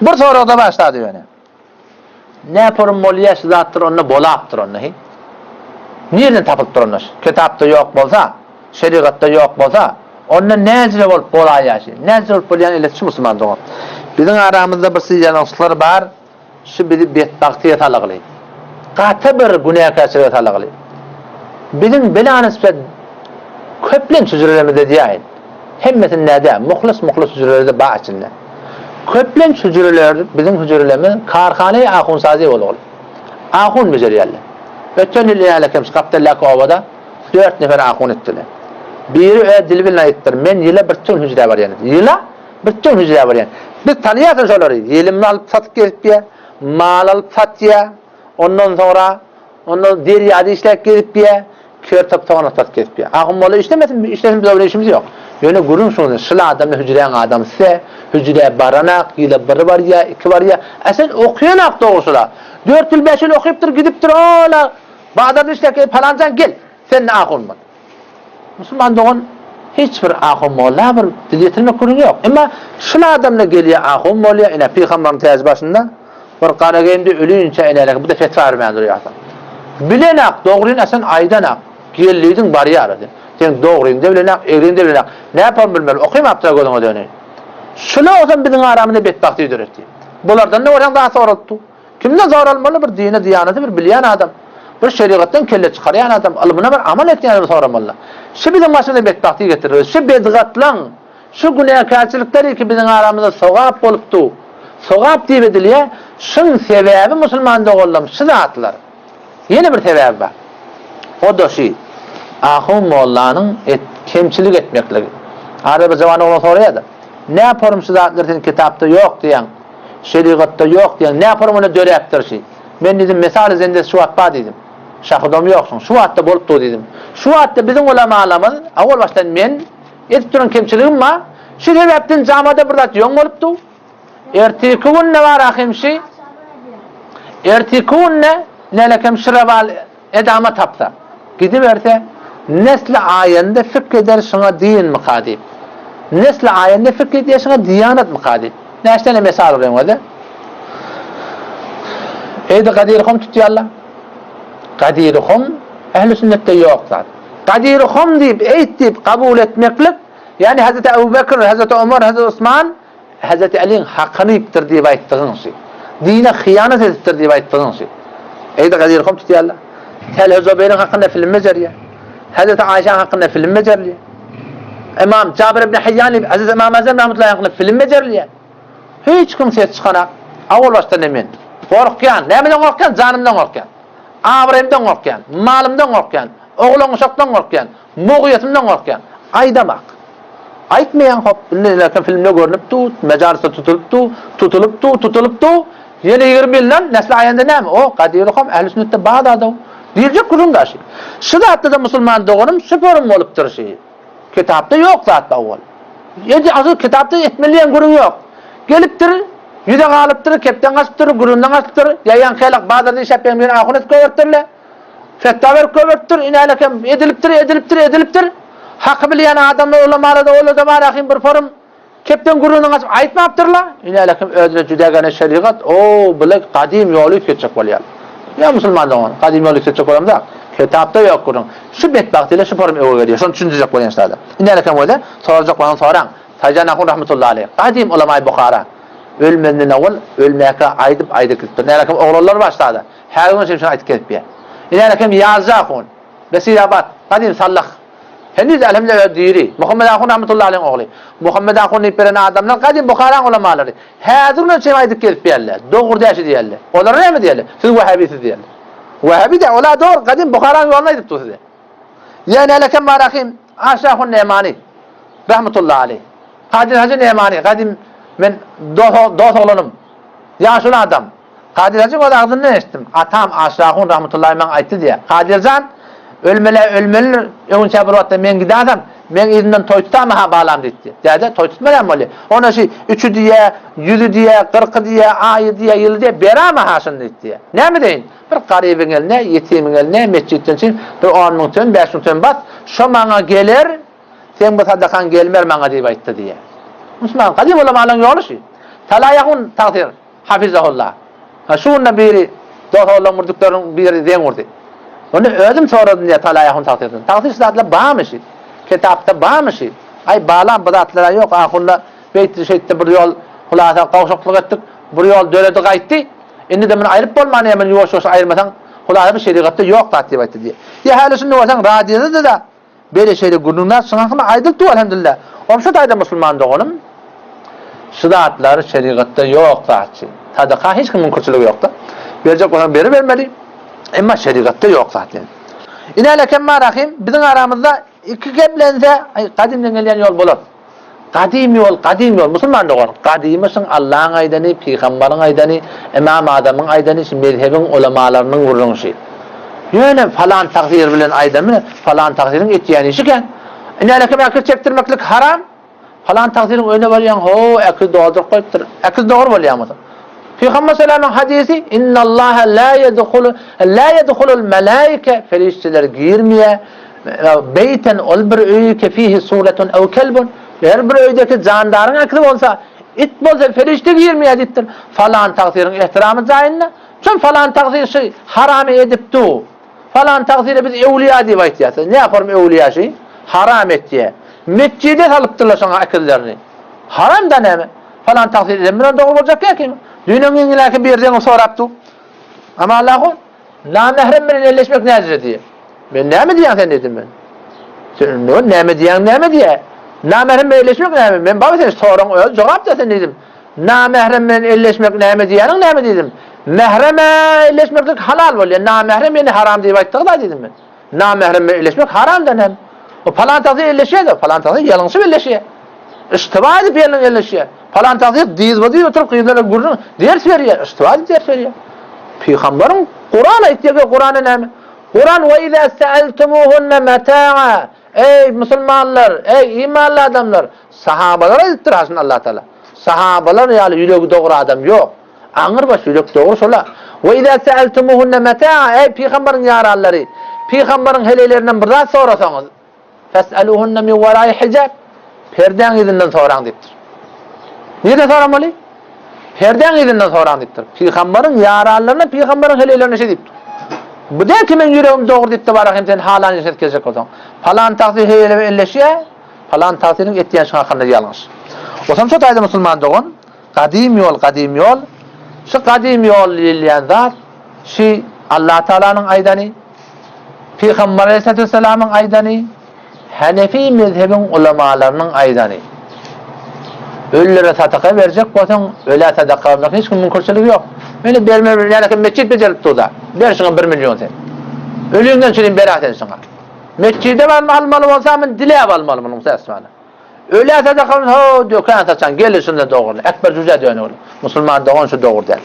Bir soruda başladı yani. Ne yaparım molya şizattır onu bolaptır onu. Nereden tapıptır onu? Kitapta yok bolsa, şeriatta yok bolsa, onunla necre bolup bolayaşı. Necre bolup bolayan iletişim Müslüman doğum. Bizim aramızda bir siyanışlar var. Şu bizi bedbaxtiye talaqlı. Qatı bir günahkarçılığa talaqlı. Bizim belanıspet köplen hücrelerimize diyeyin. Hemmetin nede? Muhlis hücrelerinde bağ içinde. Köplen hücreler bizim hücrelerimiz karxanayı ahunsazi olur. Ahun beceriyorlar. Ötön iliyale kems kaptallak ovada 4 nefer ahun ettiler. Biri dilbilna ettir. Men yıla bir tün hücre var yani. Yıla bir tün hücre var yani. Biz tanıyatın şoları. Yelimni alıp satıp gelip ya, mal alıp sat ya, ondan sonra onu deri adı işlep gelip ya, kör taptağına satıp gelip ya. Ahun malı işlemesin, işlesin biz öyle işimiz yok. Yani gurun şunu, şıla adamla hücreyen adam size, hücreye baranak, yıla bir var ya, iki var ya, sen okuyanak doğusula. 4 yıl 5 yıl okuyuptur, gidiptir, ola, Bağdat'da işlep falancan gel, sen ne ahun mı? Müslüman doğun, hiçbir ahun molla bir dil yetilmek kurun yok. Ama şuna adamla geliyor ahun molla, yine Peygamber'in tez başında, bir qaragayımda ölüyünçe inerek, bu da fetva vermeyen duruyor adam. Bilenak, doğruyun sen aydanak, gelliydin bari aradı. Sen doğruyun da bilenak, eğrin de bilenak. Ne yapalım bilmem, okuyayım aptara gözüne dönüyor. Şuna o zaman bizim aramında bedbaxtı döretti. Bunlardan ne oradan daha soruldu? Kimden zor olmalı? Bir dine, diyaneti bir bilen adam. Bir şeriattan kelle çıkarayan adam, alımına bir amal ettiğin adam sorulmalı. Şu bizim başına bedbaxtı getirir. Şu bedgatlan, şu günahkarçılıkları ki bizim aramızda sogap olupdu. Sogap diye bediliye, şunun sebebi Müslüman'da oğlum, şu zatlar. Yeni bir sebebi var. O da şey, ahun molla'nın kemçilik etmekle. Arada bir zamanı ona soruyordu. Ne yaparım şu zatlar senin kitapta yok diyen, şeriatta yok diyen, ne yaparım onu döre yaptır şey. Ben dedim, mesal üzerinde şu atba dedim. Şahıdam yoksun, şu atta bolup da dedim. Şu atta bizim ulamalarımız, avval baştan men, etip durun kemçiliğim var. Şu sebepten camada burada yok olup da. Ertikun ne var ahim şey? Ertikun ne lekem şıraval edama tapta. Gidiverse, nesli ayende fikreder şuna din mukadib. Nesli ayende fikreder şuna diyanet mukadib. Neştene mesal olayım o da. Eydi Kadirhum tutuyorlar. Kadirhum ehl-i sünnette yok zaten. Kadirhum deyip, deyip kabul etmeklik, yani Hazreti Ebu Bekir, Hazreti Ömer, Hazreti Osman, Hazreti Ali'nin hakkını iptir diye ayıttığın şey. Dine hıyanet ediptir diye ayıttığın şey. Eydi Kadirhum tutuyorlar. Tel Zübeyir'in hakkında film meceriye. Hazreti Ayşe'nin hakkında film meceriye. İmam Cabir ibn Hayyan, Aziz İmam Azam rahmetullahi hakkında film meceriye. Hiç kimseye çıkanak. Avval baştan emin. Korkyan. Nemeden korkyan? Canımdan korkyan. Avremden korkyan. Malımdan korkyan. Oğlun uşaktan korkyan. Muğiyetimden korkyan. Aydamak. Aytmayan hop. Lakin filmde görünüp tut. Mecarista tutulup tu. Yeni 20 yıldan nesli ayında ne mi? O Kadirhum ehl-i sünnette bağda da. Diyecek kurun da şey. Şu zaten da Müslüman doğunum süperim oluptur şeyi. Kitapta yok zaten oğul. Azı kitapta etmeliyen kurun yok. Geliptir, yüze kalıptır, kepten kaçıptır, gurundan kaçıptır, yayan kıylak Bağdat'da iş yapayım birine ahunet köverttirle, fettaver köverttir, inaylakem ediliptir, hakkı bileyen adamla ulamalı da oğlu zaman akim bir forum, kepten gurundan kaçıp ayıtma yaptırla, inaylakem özüne cüdegane şeriat, o bilek kadim yolu geçecek olayal. Ya Müslüman da onu, kadim yolu geçecek olayam da, kitapta yok kurun. Şu bedbaxtiyle şu forum evo veriyor, şunu düşünecek olayın işte. İnaylakem öyle, soracak olan soran. Tacan Ahun rahmetullahi aleyh. Kadim ulama-i Bukhara. Ölmenden evvel ölmeyeke aydıp gittir. Neylekem oğullar başladı. Her gün için aydıp gelip. Neylekem Yazı Ahun. Besirabat. Kadim sallah. Henüz elhamdülillah diri. Muhammed Ahun rahmetullahi aleyh oğlu. Muhammed Ahun iperen adamlar kadim Bukhara ulamaları. Her gün için aydıp gelip yerler. Doğru diye diyorlar. Onlar ne mi diyorlar? Siz Vehhabisi diyorlar. Vehhabi de ola doğru. Kadim Bukhara'nın yoluna aydıp size. Yani neylekem barakim Aşahun Nemani rahmetullahi aleyh. Kadir Hacı Nemani, kadim ben dost olanım, yaşlı adam. Kadir Hacı o da adını ne işittim? Atam Aşrahun rahmetullahi men aytdı diye. Kadircan, ölmeli, önce bir vatta men giderdim, men izinden toy tutam ha bağlam dedi. Dedi, toy tutmayan mı öyle? Ona şey, 3'ü diye, 100'ü diye, 40'ı diye, ayı diye, yılı diye, berama haşın dedi diye. Ne mi deyin? Bir garibin eline, yetimin eline, mescitten için, bir 10.000 tön, 5.000 tön bas, şu bana gelir, sen bu sadakan gelmer bana diye aytdı diye. Müslüman kadim ulamaların yolu şey. talayahun takdir hafizahullah. Ha şundan biri doğrulan murdukların biri den vurdu. Onu özüm soradım diye talayahun takdirden. Takdir zatla bağmışı. Kitapta bağmışı. Ay bağlan bazatlara yok. Ahunla beyt şeyde bir yol hulasa kavşaklıq ettik. Bir yol döredik aytdı. Indi de men ayrıp bolmany hemen yoş ayırmasan hulasa bir şeriatda yok tatip etdi diye. Ya halisinde olsan radiyada da böyle şeyde gününden sınakına aydıldı elhamdülillah. Omşu tayda Müslüman doğanım. Şidatlar şeriatta yok zaten. Sadaka hiç kimin kurtuluğu yoktu. Verecek olan biri vermeli. Ama şeriatta yok zaten. İnale kemma rahim bizim aramızda iki keblense kadimden gelen yol bulur. Kadim yol Müslüman doğan. Kadimisin Allah'ın aydani, Peygamber'in aydani, İmam Adam'ın aydani, mezhebin ulemalarının vuruluşu. Yani falan takdir bilen aydamı falan takdirin etiyeni işiken. İnale kemma akıl çektirmeklik haram. Falan takdirin önüne varyan ho akıl doğrudur koyuptur. Akıl doğru bolýar. Peygamber sallallahu hadisi innallaha la yedhulul melaike ferişteler girmeye beyten ol bir öýke fihi suretun ev kelbun. Her bir öýdeki jandarın aklı bolsa it bolsa ferişte girmeye dittir. Falan takdirin ihtiramı zaynna. Çün falan takdir şey haram edipdi. Falan takdiri biz evliya diýip aýtýarsa. Ne yaparım evliya şey? Haram etdi. Mescide salypdyrlar şoňa akıllarını. Haram da näme? Falan takdir edilmeden doğru boljak eken. Dünyanın ilaki bir yerden sorapdı. Ama Allah'ın namahrem bilen elleşmek näzir diye. Ben näme diýän sen dedim ben. Sen näme diýän? Namahrem bilen elleşmek näme? Ben baba sen soraň öz jogap da sen dedim. Namahrem bilen elleşmek näme diýäniň näme dedim. Mehreme elleşmeklik halal bolýar. Namahrem ýene haram diýip aýtdyk da dedim ben. Namahrem bilen elleşmek haram da näme? O falan takdir elleşýär, falan takdir ýalaňçy elleşýär. İstiba edip ýerine elleşýär. Falan takdir diýip oturup kıyılara gurrun ders veriyor. İstiba edip ders veriyor. Peygamberin Kur'an'a ihtiyacı Kur'an'a näme? Kur'an ve izâ se'eltumuhunne metâ'a. Ey Müslümanlar, ey imanlı adamlar, sahabalara ittirasın Allah Teala. Sahabalar ýaly ýüregi dogry adam yok. Aňyr baş ýürek dogry şola. Ve izâ se'eltumuhunne metâ'a. Ey Peygamberin ýarallary, Peygamberin helelerinden bir zat sorasaňyz, fes'aluhunne min wara'i hijab. Perden izinden soraň dipdir. Niye soramali? Perden izinden soraň dipdir. Peygamberin ýaralaryna, Peygamberin helelerini şey dipdir. Bu da kimin yüreğim doğru dipdi barakym sen halan ýeşetkejek bolsaň. Falan takdir helele elleşýär, falan takdirin etýän şoňa hakynda ýalňyş. Osan şu taýda Müslüman doğan, kadim yol. Şu kadim yol diýilýän zat, şu Allah Taala'nın aydany, Peygamber Aleyhissalatu vesselam'ın aydany, Hanefi mezhebin ulemalarının aydany. Öllere sadaka verecek bolsaň, öle sadaka vermek hiç kimin kurçulugy yok. Meni berme ýa-da mescid bejerip turda. Ber şoňa 1 milyon sen. Ölüňden çyryp beraten şoňa. Mescide almaly bolsam men dilep almaly munyň sesmany. Öle sadaka ho dökan saçan gelişinde dogry. Ekber juja döňür. Musulman dogan şu dogry däl.